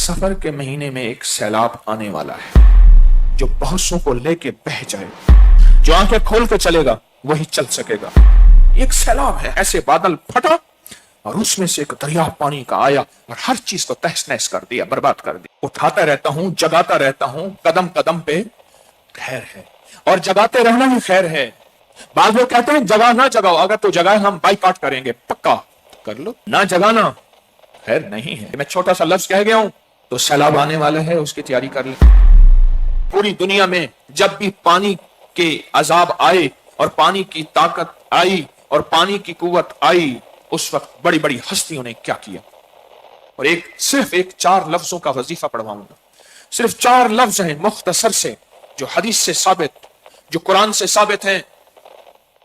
सफर के महीने में एक सैलाब आने वाला है जो बहुतों को लेके बह जाए। जो आंखें खोल के चलेगा वही चल सकेगा। एक सैलाब है, ऐसे बादल फटा और उसमें से एक दरिया पानी का आया और हर चीज को तहस नहस कर दिया, बर्बाद कर दिया। उठाता रहता हूं, जगाता रहता हूं, कदम कदम पे खैर है और जगाते रहना ही खैर है। बाद लोग कहते हैं जगा ना जगाओ, अगर तो जगाए हम बाइकआउट करेंगे। पक्का कर लो, ना जगाना खैर नहीं है। मैं छोटा सा लफ्ज कह गया हूं तो सैलाब आने वाला है, उसकी तैयारी कर ले। पूरी दुनिया में जब भी पानी के अजाब आए और पानी की ताकत आई और पानी की कुव्वत आई, उस वक्त बड़ी बड़ी हस्तियों ने क्या किया। और सिर्फ 4 लफ्जों का वजीफा पढ़वाऊंगा। सिर्फ 4 लफ्ज हैं मुख्तसर से, जो हदीस से साबित, जो कुरान से साबित हैं।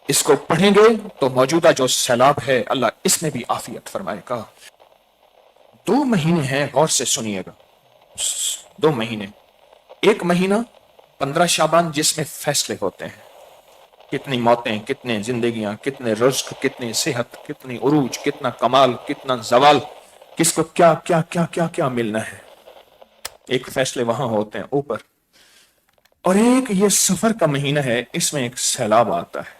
इसको पढ़ेंगे तो मौजूदा जो सैलाब है अल्लाह इसमें भी आफियत फरमाएगा। 2 महीने हैं, गौर से सुनिएगा। 2 महीने, एक महीना 15 शाबान जिसमें फैसले होते हैं। कितनी मौतें, कितने जिंदगियां, कितने रिज़्क, कितनी सेहत, कितनी उरूज, कितना कमाल, कितना जवाल, किसको क्या क्या क्या क्या क्या मिलना है। एक फैसले वहां होते हैं ऊपर। और एक ये सफर का महीना है, इसमें एक सैलाब आता है,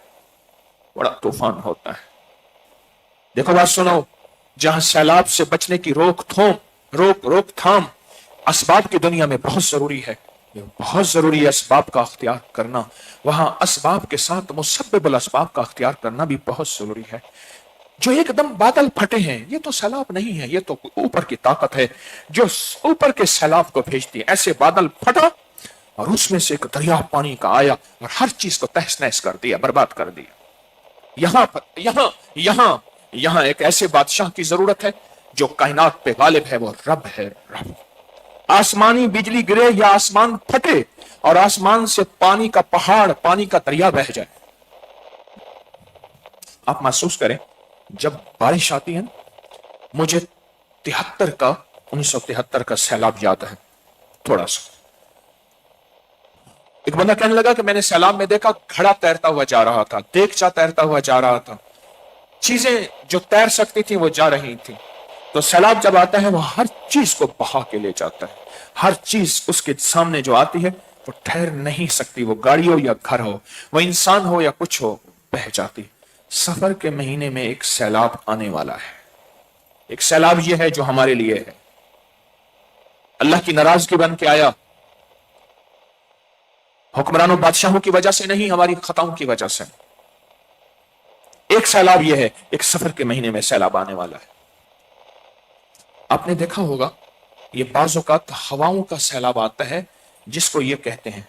बड़ा तूफान होता है। देखो बात सुनो, जहां सैलाब से बचने की रोकथाम असबाब की दुनिया में बहुत जरूरी है। बहुत जरूरी है असबाब का अख्तियार करना। वहां असबाब के साथ मुसब्बिबुल असबाब का अख्तियार करना भी बहुत जरूरी है। जो एकदम बादल फटे हैं, ये तो सैलाब नहीं है, ये तो ऊपर की ताकत है जो ऊपर के सैलाब को भेजती है। ऐसे बादल फटा और उसमें से एक दरिया पानी का आया और हर चीज को तहस नहस कर दिया, बर्बाद कर दिया। यहां एक ऐसे बादशाह की जरूरत है जो कायनात पे गालिब है, वो रब है। रब, आसमानी बिजली गिरे या आसमान फटे और आसमान से पानी का पहाड़, पानी का दरिया बह जाए। आप महसूस करें, जब बारिश आती है ना, मुझे 1973 का सैलाब याद है थोड़ा सा। एक बंदा कहने लगा कि मैंने सैलाब में देखा घड़ा तैरता हुआ जा रहा था, देगचा तैरता हुआ जा रहा था, चीजें जो तैर सकती थी वो जा रही थी। तो सैलाब जब आता है वो हर चीज को बहा के ले जाता है। हर चीज उसके सामने जो आती है वो ठहर नहीं सकती। वो गाड़ी हो या घर हो, वो इंसान हो या कुछ हो, बह जाती। सफर के महीने में एक सैलाब आने वाला है। एक सैलाब ये है जो हमारे लिए है, अल्लाह की नाराजगी बन के आया। हुक्मरानों बादशाहों की वजह से नहीं, हमारी खताओं की वजह से। एक सैलाब यह है, एक सफर के महीने में सैलाब आने वाला है। आपने देखा होगा, ये बाज़ औक़ात हवाओं का सैलाब आता है जिसको ये कहते हैं।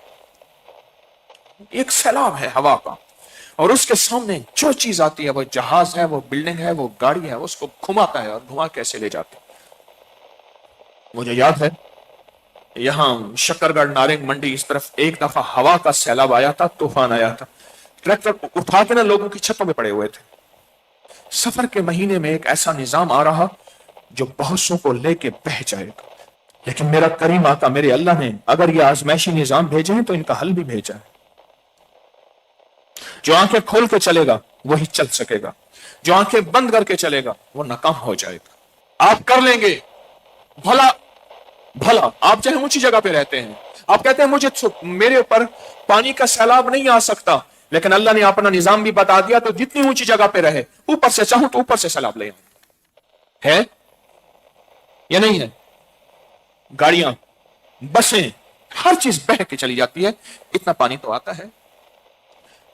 एक सैलाब है हवा का, और उसके सामने जो चीज आती है, वो जहाज है, वो बिल्डिंग है, वो गाड़ी है, उसको घुमाता है और घुमा कैसे ले जाता है। मुझे याद है यहां शक्करगढ़ नारंग मंडी इस तरफ एक दफा हवा का सैलाब आया था, तूफान आया था। ट्रैक्टर उठा के ना लोगों की छतों पे पड़े हुए थे। सफर के महीने में एक ऐसा निजाम आ रहा जो बहुतों को लेके बह जाएगा। लेकिन मेरा करीम आका मेरे अल्लाह ने अगर ये आजमाइशी निजाम भेजे हैं तो इनका हल भी भेजा है। जो आंखें खोल के चलेगा वही चल सकेगा, जो आंखें बंद करके चलेगा वो नाकाम हो जाएगा। आप कर लेंगे भला भला, आप चाहे ऊंची जगह पे रहते हैं, आप कहते हैं मेरे ऊपर पानी का सैलाब नहीं आ सकता, लेकिन अल्लाह ने अपना निजाम भी बता दिया तो जितनी ऊंची जगह पे रहे, ऊपर से चाहूं तो ऊपर से सैलाब ले है या नहीं है। गाड़ियां, बसें, हर चीज बह के चली जाती है। इतना पानी तो आता है,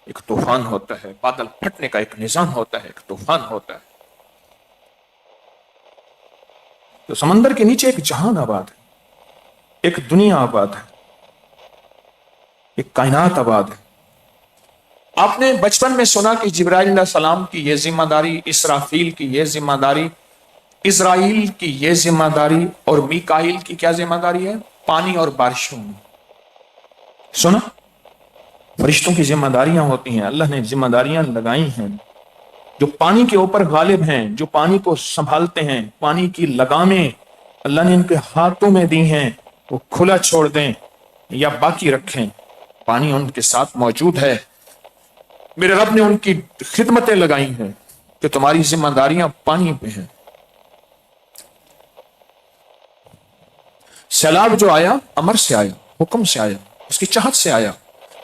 एक तूफान होता है, बादल फटने का एक निजाम होता है, एक तूफान होता है। तो समंदर के नीचे एक जहान आबाद है, एक दुनिया आबाद है, एक कायनात आबाद है। आपने बचपन में सुना कि जिब्राइल अलैहिस्सलाम की यह जिम्मेदारी, इसराफील की यह जिम्मेदारी, इजराइल की यह जिम्मेदारी और मीकाइल की क्या जिम्मेदारी है, पानी और बारिशों में। सुना, फरिश्तों की जिम्मेदारियां होती हैं, अल्लाह ने जिम्मेदारियां लगाई हैं जो पानी के ऊपर गालिब हैं, जो पानी को संभालते हैं। पानी की लगामें अल्लाह ने इनके हाथों में दी हैं, वो खुला छोड़ दें या बाकी रखें, पानी उनके साथ मौजूद है। मेरे रब ने उनकी खिदमतें लगाई हैं कि तुम्हारी जिम्मेदारियां पानी पे हैं। सैलाब जो आया अमर से आया, हुक्म से आया, उसकी चाहत से आया,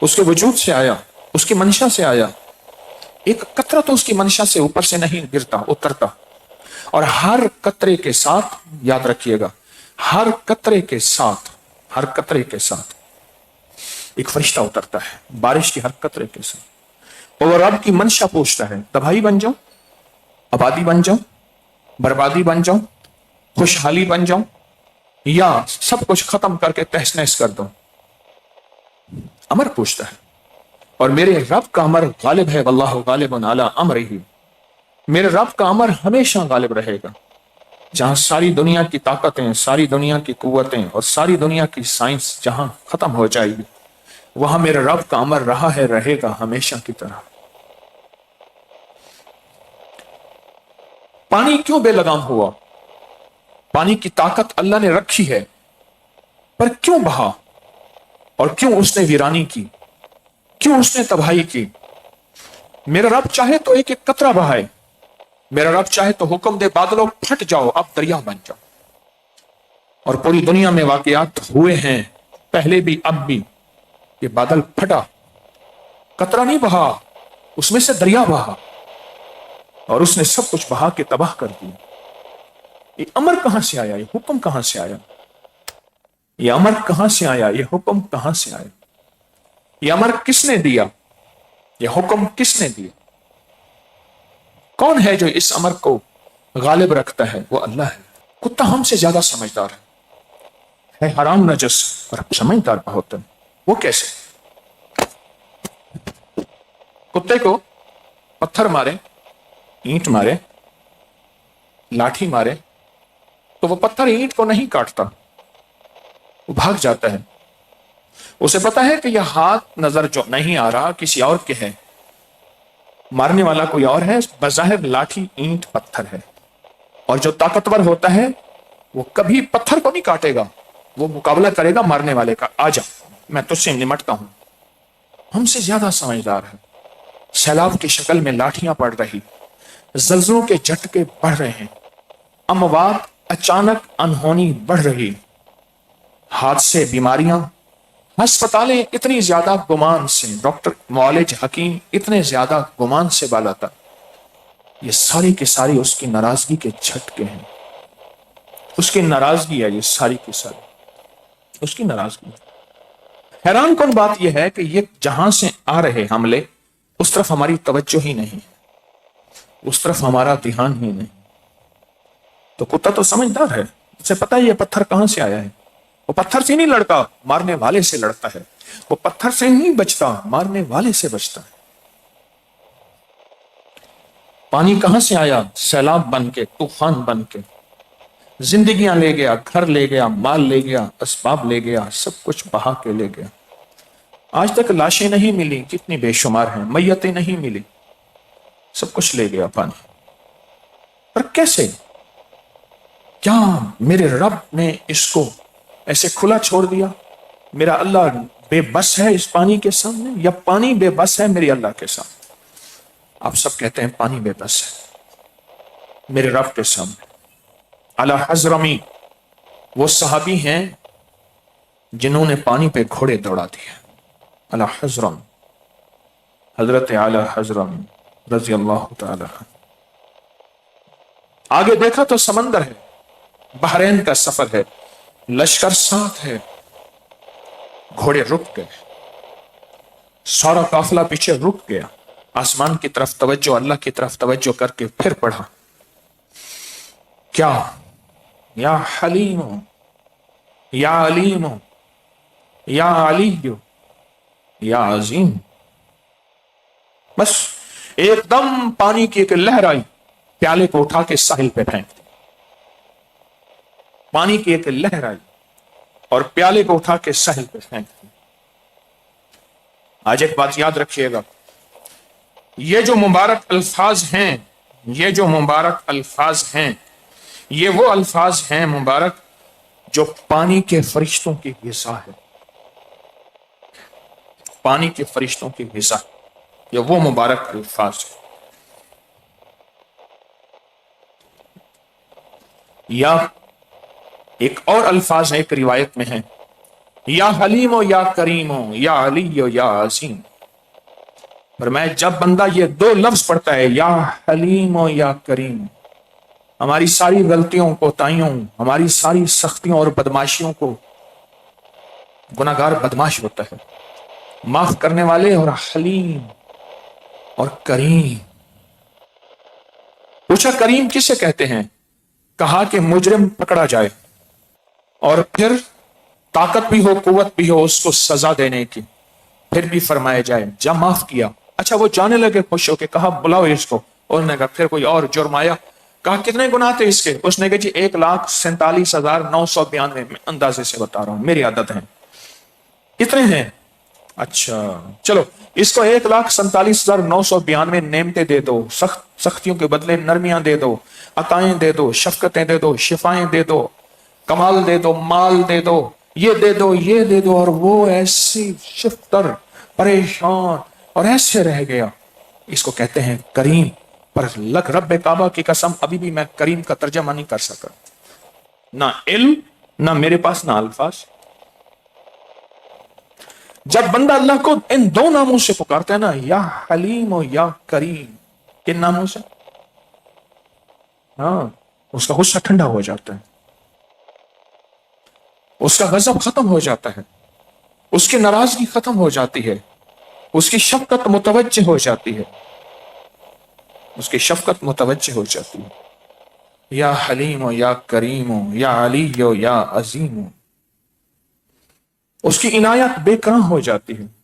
उसके वजूद से आया, उसकी मंशा से आया। एक कतरा तो उसकी मंशा से ऊपर से नहीं गिरता, उतरता। और हर कतरे के साथ, याद रखिएगा, हर कतरे के साथ, हर कतरे के साथ एक फरिश्ता उतरता है, बारिश की हर कतरे के साथ। और रब की मंशा पूछता है, तबाही बन जाऊं, आबादी बन जाऊं, बर्बादी बन जाऊं, खुशहाली बन जाऊं, या सब कुछ खत्म करके तहस नहस कर दूं। अमर पूछता है। और मेरे रब का अमर गालिब है, वल्लाहु गालिबुन अला अमरिही। मेरे रब का अमर हमेशा गालिब रहेगा। जहां सारी दुनिया की ताकतें, सारी दुनिया की कुव्वतें और सारी दुनिया की साइंस जहां खत्म हो जाएगी, वहां मेरे रब का अमर रहा है, रहेगा हमेशा की तरह। पानी क्यों बेलगाम हुआ? पानी की ताकत अल्लाह ने रखी है, पर क्यों बहा? और क्यों उसने वीरानी की? क्यों उसने तबाही की? मेरा रब चाहे तो एक एक कतरा बहाए। मेरा रब चाहे तो हुक्म दे, बादलों फट जाओ, अब दरिया बन जाओ। और पूरी दुनिया में वाकयात हुए हैं, पहले भी अब भी। ये बादल फटा, कतरा नहीं बहा, उसमें से दरिया बहा, और उसने सब कुछ बहा के तबाह कर दिया। ये अमर कहां से आया? ये हुक्म कहां से आया? ये अमर कहां से आया? ये हुक्म कहां से आया? ये अमर किसने दिया? ये हुक्म किसने दिया? कौन है जो इस अमर को गालिब रखता है? वो अल्लाह है। कुत्ता हमसे ज्यादा समझदार है हराम नजस, और समझदार बहुत है। वो कैसे? कुत्ते को पत्थर मारे, ईंट मारे, लाठी मारे, तो वो पत्थर ईंट को नहीं काटता, वो भाग जाता है। उसे पता है कि यह हाथ नजर जो नहीं आ रहा किसी और के है, मारने वाला कोई और है, बज़ाहिर लाठी ईंट पत्थर है। और जो ताकतवर होता है वो कभी पत्थर को नहीं काटेगा, वो मुकाबला करेगा मारने वाले का, आजा मैं तुझसे निमटता हूं। हमसे ज्यादा समझदार है। सैलाब की शक्ल में लाठियां पड़ रही, जल्जलों के झटके बढ़ रहे हैं, अमवात अचानक अनहोनी बढ़ रही, हादसे, बीमारियां, अस्पतालें इतनी ज्यादा गुमान से, डॉक्टर, मौलिज, हकीम इतने ज्यादा गुमान से बालाता। ये सारी की सारी उसकी नाराजगी के झटके हैं। उसकी नाराजगी है, ये सारी की सारी उसकी नाराजगी। हैरान कौन बात यह है कि ये जहां से आ रहे हमले, उस तरफ हमारी तवज्जो ही नहीं, उस तरफ हमारा ध्यान ही नहीं। तो कुत्ता तो समझदार है, उसे पता है ये पत्थर कहां से आया है। वो पत्थर से नहीं लड़ता, मारने वाले से लड़ता है। वो पत्थर से नहीं बचता, मारने वाले से बचता है। पानी कहां से आया? सैलाब बन के, तूफान बन के, जिंदगियां ले गया, घर ले गया, माल ले गया, असबाब ले गया, सब कुछ बहा के ले गया। आज तक लाशें नहीं मिली, कितनी बेशुमार हैं, मैयतें नहीं मिली, सब कुछ ले गया पानी। पर कैसे? क्या मेरे रब ने इसको ऐसे खुला छोड़ दिया? मेरा अल्लाह बेबस है इस पानी के सामने, या पानी बेबस है मेरे अल्लाह के सामने? आप सब कहते हैं पानी बेबस है मेरे रब के सामने। अला हजरमी वो सहाबी हैं जिन्होंने पानी पे घोड़े दौड़ा दिए। अला हजरम, हजरत आला हजरम रजी अल्लाह तआला। आगे देखा तो समंदर है, बहरैन का सफर है, लश्कर साथ है, घोड़े रुक गए, सारा काफिला पीछे रुक गया। आसमान की तरफ तवज्जो, अल्लाह की तरफ तवज्जो करके फिर पढ़ा, क्या? या हलीम, या अलीम, या अली, या अजीम। बस एकदम पानी की एक लहर आई, प्याले को उठा के साहिल पे फेंक दी। पानी की एक लहर आई और प्याले को उठा के साहिल पे फेंक दी। आज एक बात याद रखिएगा, ये जो मुबारक अल्फाज हैं, ये जो मुबारक अल्फाज हैं, ये वो अल्फाज हैं मुबारक जो पानी के फरिश्तों की ग़िज़ा है। पानी के फरिश्तों की ग़िज़ा, ये वो मुबारक अल्फाज है। या ایک اور الفاظ ایک روایت میں ہے، یا حلیم و یا کریم و یا علی و یا عظیم۔ فرمایا جب بندہ یہ دو لفظ پڑھتا ہے، یا حلیم و یا کریم، ہماری ساری غلطیوں کوتاہیوں، ہماری ساری سختیوں اور بدماشیوں کو، گناہگار بدماش ہوتا ہے، معاف کرنے والے، اور حلیم اور کریم۔ پوچھا کریم کسے کہتے ہیں؟ کہا کہ مجرم پکڑا جائے اور پھر طاقت بھی ہو، قوت بھی ہو اس کو سزا دینے کی، پھر بھی فرمایا جائے جب معاف کیا۔ اچھا وہ جانے لگے خوش ہو کے، کہا بلاؤ اس کو، اور نے کہا پھر کوئی اور جرم آیا، کہا کتنے گناہ تھے اس کے؟ اس نے کہا جی 1,47,992، میں اندازے سے بتا رہا ہوں، میری عادت ہے۔ کتنے ہیں؟ اچھا چلو اس کو 1,47,992 نعمتیں دے دو، سختیوں کے بدلے نرمیاں دے دو، عطائیں دے دو، شفقتیں دے دو، شفائیں دے دو، کمال دے دو، مال دے دو، یہ دے دو، یہ دے دو، اور وہ ایسی شفتر پریشان اور ایسے رہ گیا۔ اس کو کہتے ہیں کریم۔ پر لگ رب کعبہ کی قسم ابھی بھی میں کریم کا ترجمہ نہیں کر سکا، نہ علم، نہ میرے پاس نہ الفاظ۔ جب بندہ اللہ کو ان دو ناموں سے پکارتا ہے نا، یا حلیم و یا کریم، کن ناموں سے؟ ہاں، اس کا غصہ ٹھنڈا ہو جاتا ہے، اس کا غضب ختم ہو جاتا ہے، اس کی ناراضگی ختم ہو جاتی ہے، اس کی شفقت متوجہ ہو جاتی ہے، اس کی شفقت متوجہ ہو جاتی ہے۔ یا حلیم و یا کریم و یا علی و یا عظیم، اس کی عنایت بے کران ہو جاتی ہے۔